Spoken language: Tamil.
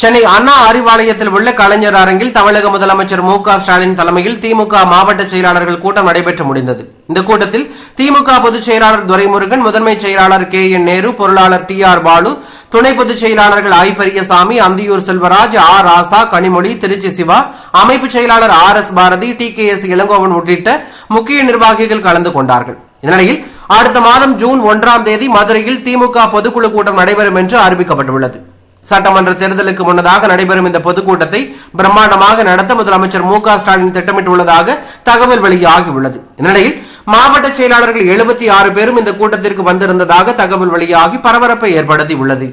சென்னை அண்ணா அறிவாலயத்தில் உள்ள கலைஞர் அரங்கில் தமிழக முதலமைச்சர் மு.க.ஸ்டாலின் தலைமையில் திமுக மாவட்ட செயலாளர்கள் கூட்டம் நடைபெற்று முடிந்தது. இந்த கூட்டத்தில் திமுக பொதுச் செயலாளர் துரைமுருகன், முதன்மை செயலாளர் கே.என். நேரு, பொருளாளர் டி.ஆர். பாலு, துணை பொதுச் செயலாளர்கள் ஐ. பெரியசாமி, அந்தியூர் செல்வராஜ், ஆர். ராசா, கனிமொழி, திருச்சி சிவா, அமைப்பு செயலாளர் ஆர்.எஸ். பாரதி, டி.கே.எஸ். இளங்கோவன் உள்ளிட்ட முக்கிய நிர்வாகிகள் கலந்து கொண்டார்கள். இந்நிலையில் அடுத்த மாதம் ஜூன் 1ஆம் தேதி மதுரையில் திமுக பொதுக்குழு கூட்டம் நடைபெறும் என்று அறிவிக்கப்பட்டுள்ளது. சட்டமன்ற தேர்தலுக்கு முன்னதாக நடைபெறும் இந்த பொதுக்கூட்டத்தை பிரம்மாண்டமாக நடத்த முதலமைச்சர் மு.க.ஸ்டாலின் திட்டமிட்டுள்ளதாக தகவல் வெளியாகியுள்ளது. இந்நிலையில் மாவட்ட செயலாளர்கள் 76 பேரும் இந்த கூட்டத்திற்கு வந்திருந்ததாக தகவல் வெளியாகி பரபரப்பை ஏற்படுத்தியுள்ளது.